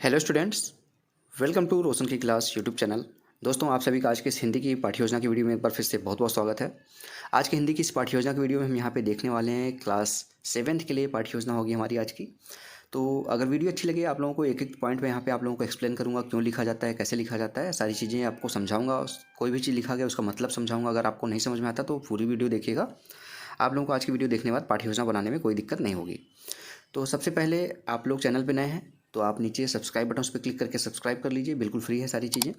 Hello students, welcome to रोशन की class YouTube channel. दोस्तों, आप सभी का आज के इस हिंदी की पाठ्य योजना की वीडियो में एक बार फिर से बहुत बहुत स्वागत है। आज की हिंदी की इस पाठ्य योजना की वीडियो में हम यहाँ पे देखने वाले हैं क्लास 7th के लिए पाठ्य योजना होगी हमारी आज की। तो अगर वीडियो अच्छी लगे, आप लोगों को एक एक पॉइंट में यहाँ पे आप लोगों को एक्सप्लेन करूँगा, क्यों लिखा जाता है, कैसे लिखा जाता है, सारी चीज़ें आपको समझाऊँगा। कोई भी चीज़ लिखा गया उसका मतलब समझाऊँगा। अगर आपको नहीं समझ में आता तो पूरी वीडियो देखिएगा। आप लोगों को आज की वीडियो देखने के बाद पाठ्य योजना बनाने में कोई दिक्कत नहीं होगी। तो सबसे पहले, आप लोग चैनल पे नए हैं तो आप नीचे सब्सक्राइब बटन उस पर क्लिक करके सब्सक्राइब कर लीजिए। बिल्कुल फ्री है सारी चीज़ें।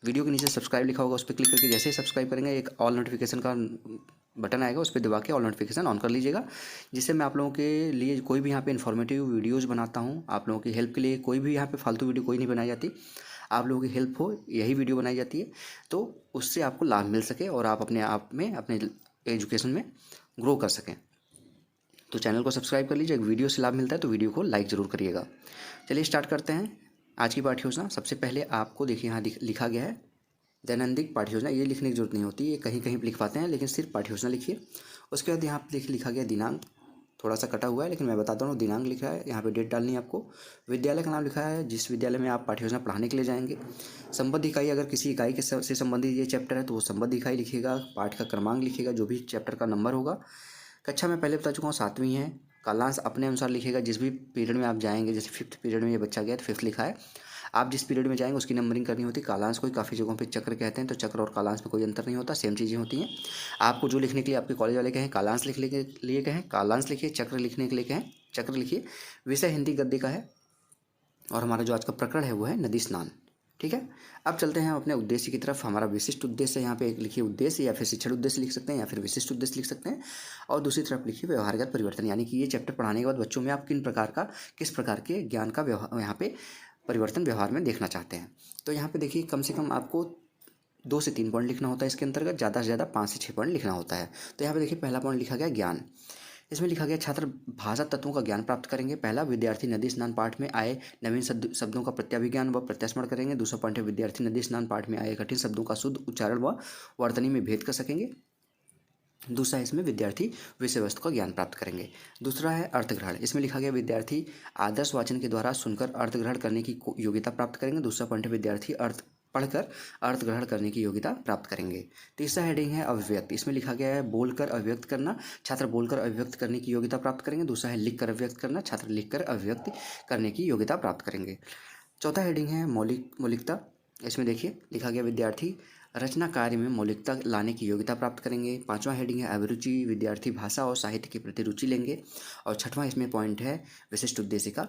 वीडियो के नीचे सब्सक्राइब लिखा होगा, उस पर क्लिक करके जैसे ही सब्सक्राइब करेंगे एक ऑल नोटिफिकेशन का बटन आएगा, उस पर दबा के ऑल नोटिफिकेशन ऑन कर लीजिएगा। जिससे मैं आप लोगों के लिए कोई भी यहाँ पे इन्फॉर्मेटिव वीडियोज़ बनाता हूँ, आप लोगों की हेल्प के लिए। कोई भी यहाँ पे फालतू वीडियो कोई नहीं बनाई जाती, आप लोगों की हेल्प हो यही वीडियो बनाई जाती है। तो उससे आपको लाभ मिल सके और आप अपने आप में, अपने एजुकेशन में ग्रो कर सकें। तो चैनल को सब्सक्राइब कर लीजिए। अगर वीडियो से लाभ मिलता है तो वीडियो को लाइक ज़रूर करिएगा। चलिए स्टार्ट करते हैं आज की पाठ्य योजना। सबसे पहले आपको देखिए, यहाँ लिखा गया है दैनंदिन पाठ्य योजना। ये लिखने की जरूरत नहीं होती, ये कहीं कहीं पर लिख पाते हैं, लेकिन सिर्फ पाठ्य योजना लिखिए। उसके बाद यहाँ पर देखिए लिखा गया दिनांक, थोड़ा सा कटा हुआ है लेकिन मैं बताता हूँ। दिनांक लिखा है, यहाँ पे डेट डालनी है आपको। विद्यालय का नाम लिखा है, जिस विद्यालय में आप पाठ्य योजना पढ़ाने के लिए जाएंगे। संबद्ध इकाई, अगर किसी इकाई के से संबंधित ये चैप्टर है तो वो संबद्ध इकाई लिखिएगा। पाठ का क्रमांक लिखिएगा, जो भी चैप्टर का नंबर होगा। कक्षा में पहले बता चुका हूँ 7वीं है। कालांश अपने अनुसार लिखिएगा, जिस भी पीरियड में आप जाएंगे। जैसे 5th पीरियड में ये बच्चा गया तो 5th लिखा है। आप जिस पीरियड में जाएंगे उसकी नंबरिंग करनी होती है। कालांश को काफ़ी जगहों पे चक्र कहते हैं, तो चक्र और कालांश में कोई अंतर नहीं होता, सेम चीज़ें होती हैं। आपको जो लिखने के लिए आपके कॉलेज वाले कहें कालांश लिखने के लिए कहें कालांश लिखिए, चक्र लिखने के लिए कहें चक्र लिखिए। विषय हिंदी गद्य का है और हमारा जो आज का प्रकरण है वो है नदी स्नान। ठीक है, अब चलते हैं अपने उद्देश्य की तरफ। हमारा विशिष्ट उद्देश्य, यहाँ पे एक लिखिए उद्देश्य, या फिर शिक्षण उद्देश्य लिख सकते हैं, या फिर विशिष्ट उद्देश्य लिख सकते हैं। और दूसरी तरफ लिखिए व्यवहारगत परिवर्तन, यानी कि ये चैप्टर पढ़ाने के बाद बच्चों में आप किस प्रकार के ज्ञान का व्यवहार यहाँ पे परिवर्तन व्यवहार में देखना चाहते हैं। तो यहाँ पे देखिए, कम से कम आपको 2 से 3 पॉइंट लिखना होता है इसके अंतर्गत, ज़्यादा से ज़्यादा 5 से 6 पॉइंट लिखना होता है। तो यहाँ पे देखिए, पहला पॉइंट लिखा गया ज्ञान। इसमें लिखा गया छात्र भाषा तत्वों का ज्ञान प्राप्त करेंगे। पहला, विद्यार्थी नदी स्नान पाठ में आए नवीन शब्दों का प्रत्याभिज्ञान व प्रत्यास्मरण करेंगे। दूसरा पॉइंट है, विद्यार्थी नदी स्नान पाठ में आए कठिन शब्दों का शुद्ध उच्चारण व वर्तनी में भेद कर सकेंगे। दूसरा है, इसमें विद्यार्थी विषय वस्तु का ज्ञान प्राप्त करेंगे। दूसरा है अर्थग्रहण। इसमें लिखा गया विद्यार्थी आदर्श वाचन के द्वारा सुनकर अर्थग्रहण करने की योग्यता प्राप्त करेंगे। दूसरा पॉइंट है, विद्यार्थी पढ़कर अर्थ ग्रहण करने की योग्यता प्राप्त करेंगे। तीसरा हेडिंग है अभिव्यक्ति। इसमें लिखा गया है बोलकर अभिव्यक्त करना, छात्र बोलकर अभिव्यक्त करने की योग्यता प्राप्त करेंगे। दूसरा है लिखकर अभिव्यक्त करना, छात्र लिखकर अभिव्यक्त करने की योग्यता प्राप्त करेंगे। चौथा हेडिंग है मौलिकता। इसमें देखिए लिखा गया विद्यार्थी रचना कार्य में मौलिकता लाने की योग्यता प्राप्त करेंगे। पांचवा हेडिंग है अभिरुचि, विद्यार्थी भाषा और साहित्य के प्रति रुचि लेंगे। और छठवां इसमें पॉइंट है विशिष्ट उद्देश्य का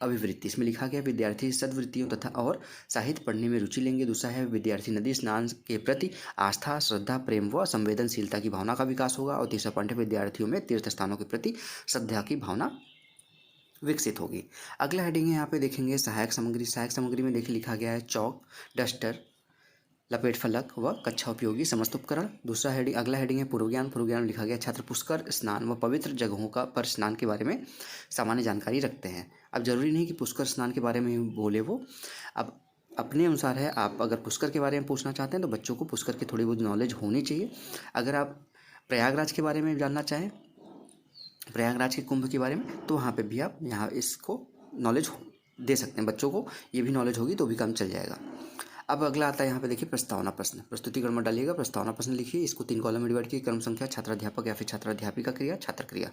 अभिवृत्ति। इसमें लिखा गया विद्यार्थी सद्वृत्तियों तथा और साहित्य पढ़ने में रुचि लेंगे। दूसरा है विद्यार्थी नदी स्नान के प्रति आस्था, श्रद्धा, प्रेम व संवेदनशीलता की भावना का विकास होगा। और तीसरा पॉइंट है विद्यार्थियों में तीर्थ स्थानों के प्रति श्रद्धा की भावना विकसित होगी। अगला हेडिंग है, यहाँ पे देखेंगे सहायक सामग्री। सहायक सामग्री में देखिए लिखा गया है चौक, डस्टर, लपेट फलक व कक्षा उपयोगी समस्त उपकरण। दूसरा हेडिंग, अगला हेडिंग है पूर्व ज्ञान। पूर्व ज्ञान में लिखा गया छात्र पुष्कर स्नान व पवित्र जगहों का पर स्नान के बारे में सामान्य जानकारी रखते हैं। अब जरूरी नहीं कि पुष्कर स्नान के बारे में बोले वो, अब अपने अनुसार है। आप अगर पुष्कर के बारे में पूछना चाहते हैं तो बच्चों को पुष्कर की थोड़ी बहुत नॉलेज होनी चाहिए। अगर आप प्रयागराज के बारे में जानना चाहें, प्रयागराज के कुंभ के बारे में, तो वहाँ पे भी आप यहाँ इसको नॉलेज दे सकते हैं। बच्चों को ये भी नॉलेज होगी तो भी काम चल जाएगा। अब अगला आता है, यहाँ पे देखिए प्रस्तावना प्रश्न। प्रस्तुतिकरण में डालिएगा, प्रस्तावना प्रश्न लिखिए। इसको 3 कॉलम में डिवाइड किए, क्रम संख्या, छात्राध्यापक या फिर छात्राध्यापिका क्रिया, छात्र क्रिया।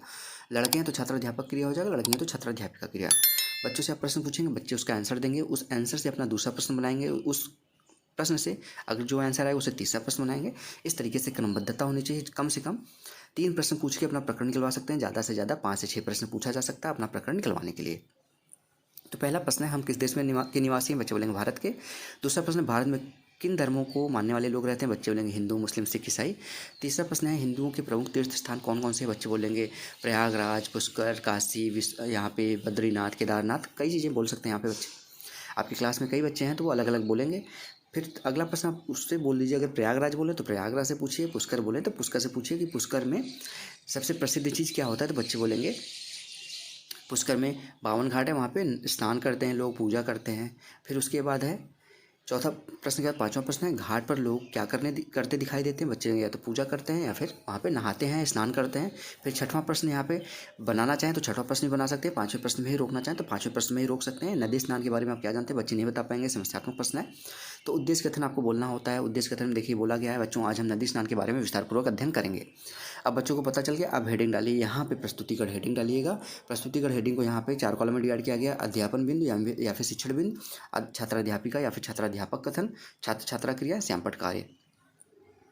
लड़के हैं तो छात्राध्यापक क्रिया हो जाएगा, लड़की हैं तो छात्राध्यापिका क्रिया। बच्चों से आप प्रश्न पूछेंगे, बच्चे उसका आंसर देंगे, उस आंसर से अपना दूसरा प्रश्न बनाएंगे, उस प्रश्न से अगर जो आंसर आएगा उसे तीसरा प्रश्न बनाएंगे। इस तरीके से क्रमबद्धता होनी चाहिए। कम से कम 3 प्रश्न पूछ के अपना प्रकरण निकलवा सकते हैं, ज़्यादा से ज़्यादा 5 से 6 प्रश्न पूछा जा सकता है अपना प्रकरण निकलवाने के लिए। तो पहला प्रश्न है, हम किस देश में के निवासी हैं? बच्चे बोलेंगे भारत के। दूसरा प्रश्न, भारत में किन धर्मों को मानने वाले लोग रहते हैं? बच्चे बोलेंगे हिंदू, मुस्लिम, सिख, ईसाई। तीसरा प्रश्न है, हिंदुओं के प्रमुख तीर्थ स्थान कौन कौन से हैं? बच्चे बोलेंगे प्रयागराज, पुष्कर, काशी, यहाँ पे बद्रीनाथ, केदारनाथ, कई चीज़ें बोल सकते हैं यहाँ पे बच्चे। आपकी क्लास में कई बच्चे हैं तो वो अलग अलग बोलेंगे। फिर अगला प्रश्न आप उससे बोल दीजिए, अगर प्रयागराज बोले तो प्रयागराज से पूछिए, पुष्कर बोले तो पुष्कर से पूछिए कि पुष्कर में सबसे प्रसिद्ध चीज़ क्या होता है? तो बच्चे बोलेंगे पुष्कर में 52 घाट है, वहाँ पे स्नान करते हैं लोग, पूजा करते हैं। फिर उसके बाद है चौथा प्रश्न क्या, पांचवा प्रश्न है, घाट पर लोग क्या करते दिखाई देते हैं? बच्चे या तो पूजा करते हैं या फिर वहाँ पे नहाते हैं, स्नान करते हैं। फिर छठवां प्रश्न यहाँ पे बनाना चाहें तो छठवां प्रश्न भी बना सकते हैं, पांचवें प्रश्न में ही रोकना चाहें तो पांचवें प्रश्न में ही रोक सकते हैं। नदी स्नान के बारे में आप क्या जानते हैं? बच्चे नहीं बता पाएंगे, समस्यात्मक प्रश्न है। तो उद्देश्य कथन आपको बोलना होता है। उद्देश्य कथन में देखिए बोला गया है, बच्चों आज हम नदी स्नान के बारे में विस्तारपूर्वक अध्ययन करेंगे। अब बच्चों को पता चल गया, अब हेडिंग डालिए, यहाँ पे प्रस्तुतिकरण हेडिंग डालिएगा। प्रस्तुतिकरण हेडिंग को यहाँ पे 4 कॉलम में डिवाइड किया गया, अध्यापन बिंदु या फिर शिक्षण बिंदु, छात्राध्यापिका या फिर छात्राध्यापक कथन, छात्र छात्रा क्रिया, श्यामपट्ट कार्य।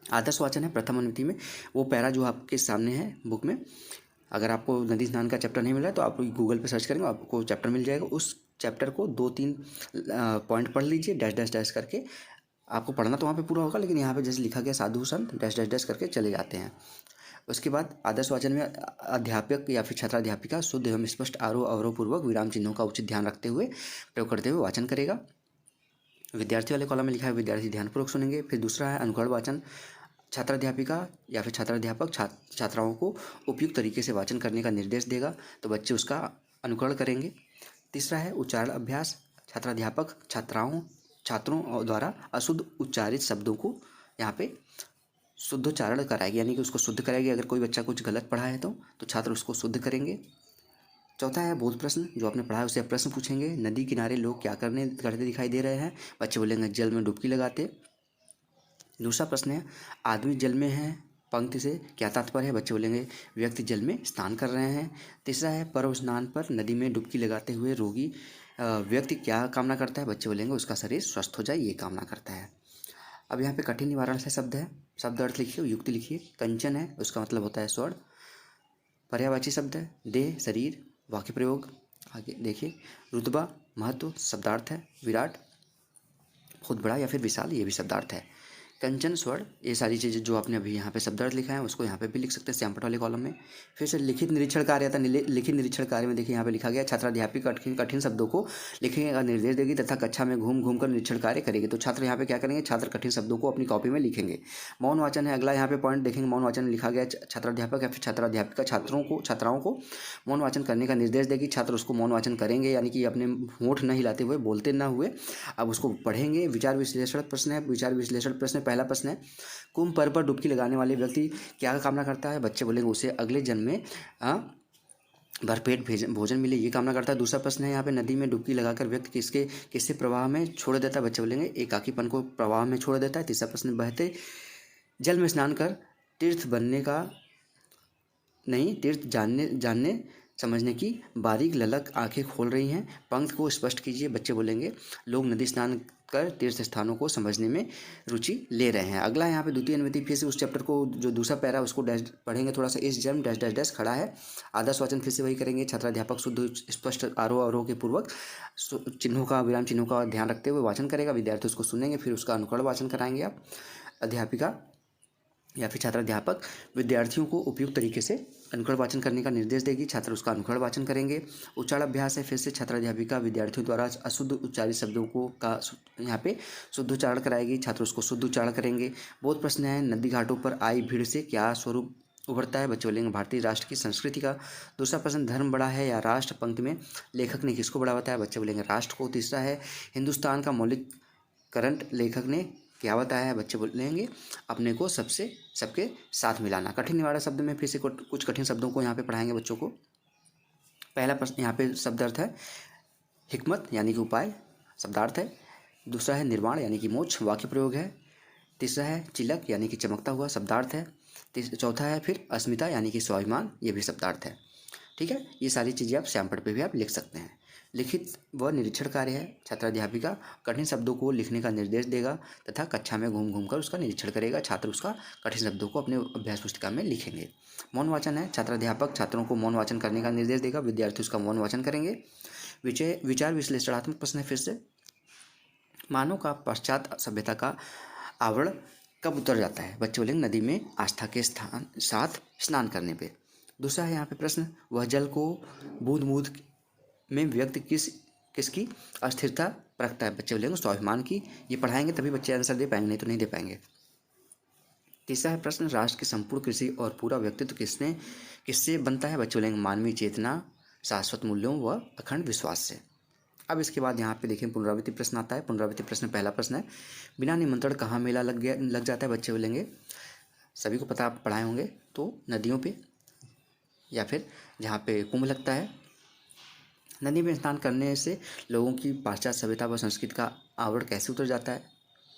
आदर्श वाचन है प्रथम अनुति में, वो पैरा जो आपके सामने है बुक में। अगर आपको नदी स्नान का चैप्टर नहीं मिला है तो आप गूगल पे सर्च करेंगे, आपको चैप्टर मिल जाएगा। उस चैप्टर को 2-3 पॉइंट पढ़ लीजिए, डैश डैश डैश करके। आपको पढ़ना तो वहाँ पे पूरा होगा, लेकिन यहाँ पे जैसे लिखा गया साधु संत डैश डैश डैश करके चले जाते हैं। उसके बाद आदर्श वाचन में अध्यापक या फिर छात्राध्यापिका शुद्ध एवं स्पष्ट आरोह अवरोह पूर्वक विराम चिन्हों का उचित ध्यान रखते हुए प्रयोग करते हुए वाचन करेगा। विद्यार्थी वाले कॉलम में लिखा है, विद्यार्थी ध्यानपूर्वक सुनेंगे। फिर दूसरा है अनुकरण वाचन, छात्राध्यापिका या फिर छात्राध्यापक छात्राओं को उपयुक्त तरीके से वाचन करने का निर्देश देगा, तो बच्चे उसका अनुकरण करेंगे। तीसरा है उच्चारण अभ्यास, छात्राध्यापक छात्रों द्वारा अशुद्ध उच्चारित शब्दों को यहाँ पे शुद्धोच्चारण कराएगी, यानी कि उसको शुद्ध कराएगी। अगर कोई बच्चा कुछ गलत पढ़ा है तो छात्र उसको शुद्ध करेंगे। चौथा है बोध प्रश्न, जो आपने पढ़ा है उसे आप प्रश्न पूछेंगे। नदी किनारे लोग क्या करते दिखाई दे रहे हैं? बच्चे बोलेंगे जल में डुबकी लगाते। दूसरा प्रश्न है आदमी जल में है पंक्ति से क्या तात्पर्य है? बच्चे बोलेंगे व्यक्ति जल में स्नान कर रहे हैं। तीसरा है पर्व स्नान पर नदी में डुबकी लगाते हुए रोगी व्यक्ति क्या कामना करता है? बच्चे बोलेंगे उसका शरीर स्वस्थ हो जाए, ये कामना करता है। अब यहाँ पे कठिन निवारण से शब्द है, शब्द अर्थ लिखिए, युक्ति लिखिए। कंचन है, उसका मतलब होता है स्वर्ण। पर्यायवाची शब्द है देह शरीर, वाक्य प्रयोग आगे देखिए। रुतबा महत्व, शब्दार्थ है विराट, बहुत बड़ा या फिर विशाल, ये भी शब्दार्थ है। कंचन स्वर्ण, ये सारी चीज़ें जो आपने अभी यहाँ पे शब्दार्थ लिखा है उसको यहाँ पे भी लिख सकते हैं श्यामपट्ट वाले कॉलम में। फिर से लिखित निरीक्षण कार्य आता है। लिखित निरीक्षण कार्य में देखिए यहाँ पे लिखा गया छात्राध्यापिका कठिन शब्दों को लिखने का निर्देश देगी तथा कक्षा में घूम घूम कर निरीक्षण कार्य करेगी। तो छात्र यहाँ पे क्या करेंगे? छात्र कठिन शब्दों को अपनी कॉपी में लिखेंगे। मौन वाचन है अगला यहाँ पे पॉइंट देखेंगे। मौन वाचन में लिखा गया छात्राध्यापक या फिर छात्राध्यापिका छात्राओं को मौन वाचन करने का निर्देश देगी। छात्र उसको मौन वाचन करेंगे, यानी कि अपने होंठ न हिलाते हुए, बोलते ना हुए, अब उसको पढ़ेंगे। विचार विश्लेषण प्रश्न है, विचार विश्लेषण प्रश्न पहला प्रश्न है कुंभ पर्व पर डुबकी लगाने वाले व्यक्ति क्या कामना करता है? बच्चे बोलेंगे उसे अगले जन्म में भरपेट भोजन मिले, ये कामना करता है। दूसरा प्रश्न है यहाँ पे नदी में डुबकी लगाकर व्यक्ति किससे प्रवाह में छोड़ देता है? बच्चे बोलेंगे एकाकीपन को प्रवाह में छोड़ देता है। तीसरा प्रश्न बहते जल में स्नान कर तीर्थ बनने का नहीं, तीर्थ जानने समझने की बारीक ललक आंखें खोल रही हैं, पंक्ति को स्पष्ट कीजिए। बच्चे बोलेंगे लोग नदी स्नान कर तीर्थ स्थानों को समझने में रुचि ले रहे हैं। अगला यहाँ पे द्वितीय अनुमति, फिर से उस चैप्टर को जो दूसरा पैरा उसको डैश पढ़ेंगे थोड़ा सा। इस जन्म डैश डैश डैश खड़ा है। आदर्श वाचन फिर से वही करेंगे। छात्राध्यापक शुद्ध स्पष्ट आरोह अवरोह के पूर्वक चिन्हों का विराम चिन्हों का ध्यान रखते हुए वाचन करेगा। विद्यार्थी उसको सुनेंगे, फिर उसका अनुकरण वाचन कराएंगे आप। अध्यापिका या फिर छात्राध्यापक विद्यार्थियों को उपयुक्त तरीके से अनुकरण वाचन करने का निर्देश देगी। छात्र उसका अनुकरण वाचन करेंगे। उच्चारण अभ्यास है, फिर से छात्राध्यापिका विद्यार्थियों द्वारा अशुद्ध उच्चारित शब्दों को का यहाँ पे शुद्ध उच्चारण कराएगी। छात्र उसको शुद्ध उच्चारण करेंगे। बहुत प्रश्न है नदी घाटों पर आई भीड़ से क्या स्वरूप उभरता है? बच्चे बोलेंगे भारतीय राष्ट्र की संस्कृति का। दूसरा प्रश्न धर्म बड़ा है या राष्ट्र? पंक्ति में लेखक ने किसको बड़ा बताया? बच्चे बोलेंगे राष्ट्र को। तीसरा है हिंदुस्तान का मौलिक करंट लेखक ने क्या बताया है? बच्चे बोलेंगे अपने को सबके साथ मिलाना। कठिन निवारण शब्द में फिर से कुछ कठिन शब्दों को यहाँ पे पढ़ाएंगे बच्चों को। पहला प्रश्न यहाँ पे शब्दार्थ है हिकमत यानी कि उपाय, शब्दार्थ है। दूसरा है निर्वाण यानी कि मोक्ष, वाक्य प्रयोग है। तीसरा है चिलक यानी कि चमकता हुआ, शब्दार्थ है। चौथा है फिर अस्मिता यानी कि स्वाभिमान, ये भी शब्दार्थ है। ठीक है, ये सारी चीज़ें आप श्यामपट्ट पे भी आप लिख सकते हैं। लिखित व निरीक्षण कार्य है, छात्राध्यापिका कठिन शब्दों को लिखने का निर्देश देगा तथा कक्षा में घूम घूम कर उसका निरीक्षण करेगा। छात्र उसका कठिन शब्दों को अपने अभ्यास पुस्तिका में लिखेंगे। मौन वाचन है, छात्राध्यापक छात्रों को मौन वाचन करने का निर्देश देगा, विद्यार्थी उसका मौन वाचन करेंगे। विचार विश्लेषणात्मक प्रश्न है, फिर से मानव का पश्चात सभ्यता का आवरण कब उतर जाता है? बच्चे बोलेंगे नदी में आस्था के साथ स्नान करने पे। दूसरा है यहाँ पे प्रश्न वह जल को बूंद बूंद में व्यक्ति किसकी अस्थिरता रखता है? बच्चे बोलेंगे स्वाभिमान की। ये पढ़ाएंगे तभी बच्चे आंसर दे पाएंगे, नहीं तो नहीं दे पाएंगे। तीसरा है प्रश्न राष्ट्र की संपूर्ण कृषि और पूरा व्यक्तित्व किससे बनता है? बच्चे बोलेंगे मानवीय चेतना, शाश्वत मूल्यों व अखंड विश्वास से। अब इसके बाद यहाँ पे देखिए पुनरावृत्ति प्रश्न आता है। पुनरावृत्ति प्रश्न पहला प्रश्न है, बिना निमंत्रण कहाँ मेला लग जाता है? बच्चे बोलेंगे, सभी को पता, आप पढ़ाए होंगे, तो नदियों पे या फिर जहाँ पे कुंभ लगता है। नदी में स्नान करने से लोगों की पाश्चात्य सभ्यता व संस्कृति का आवरण कैसे उतर जाता है?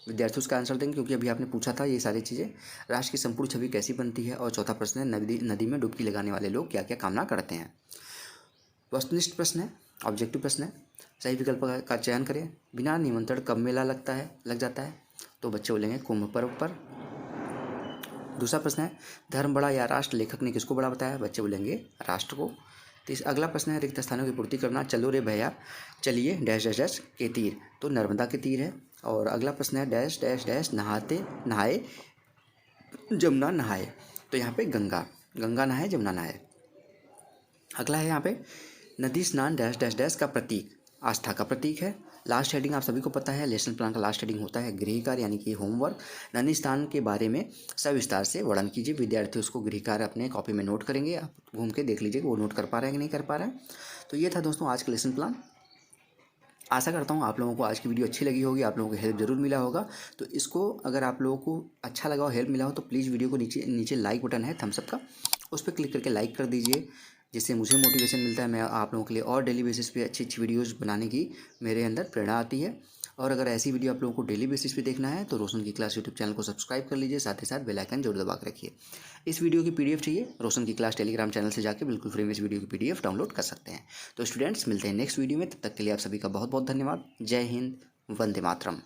विद्यार्थी उसका आंसर देंगे, क्योंकि अभी आपने पूछा था ये सारी चीज़ें। राष्ट्र की संपूर्ण छवि कैसी बनती है? और चौथा प्रश्न है, नदी में डुबकी लगाने वाले लोग क्या क्या कामना करते हैं? वस्तुनिष्ठ प्रश्न है, ऑब्जेक्टिव प्रश्न है। सही विकल्प का चयन करें। बिना निमंत्रण कब मेला लग जाता है? तो बच्चे बोलेंगे कुंभ पर्व पर। दूसरा प्रश्न है, धर्म बड़ा या राष्ट्र? लेखक ने किसको बड़ा बताया? बच्चे बोलेंगे राष्ट्र को। अगला प्रश्न है, रिक्त स्थानों की पूर्ति करना। चलो रे भैया चलिए डैश डैश डैश के तीर, तो नर्मदा के तीर है। और अगला प्रश्न है, डैश डैश डैश नहाए जमुना नहाए, तो यहाँ पे गंगा नहाए जमुना नहाए। अगला है यहाँ पे, नदी स्नान डैश डैश डैश का प्रतीक, आस्था का प्रतीक है। लास्ट हेडिंग आप सभी को पता है, लेसन प्लान का लास्ट हेडिंग होता है गृह कार्य, यानी कि होमवर्क। नदी स्नान के बारे में सविस्तार से वर्णन कीजिए। विद्यार्थी उसको गृह कार्य अपने कॉपी में नोट करेंगे, आप घूम के देख लीजिए कि वो नोट कर पा रहे हैं कि नहीं कर पा रहे हैं। तो ये था दोस्तों आज का लेसन प्लान। आशा करता हूँ आप लोगों को आज की वीडियो अच्छी लगी होगी, आप लोगों को हेल्प जरूर मिला होगा। तो इसको अगर आप लोगों को अच्छा लगा हो, हेल्प मिला हो, तो प्लीज़ वीडियो को नीचे लाइक बटन है थम्स अप का, उस पर क्लिक करके लाइक कर दीजिए, जिससे मुझे मोटिवेशन मिलता है। मैं आप लोगों के लिए और डेली बेसिस पे अच्छी अच्छी वीडियोज़ बनाने की मेरे अंदर प्रेरणा आती है। और अगर ऐसी वीडियो आप लोगों को डेली बेसिस पे देखना है तो रोशन की क्लास यूट्यूब चैनल को सब्सक्राइब कर लीजिए, साथ ही साथ बेल आइकन जरूर दबा के रखिए। इस वीडियो की पीडीएफ चाहिए, रोशन की क्लास टेलीग्राम चैनल से जाकर बिल्कुल फ्री में इस वीडियो की पीडीएफ डाउनलोड कर सकते हैं। तो स्टूडेंट्स, मिलते हैं नेक्स्ट वीडियो में, तब तक के लिए आप सभी का बहुत बहुत धन्यवाद। जय हिंद, वंदे मातरम।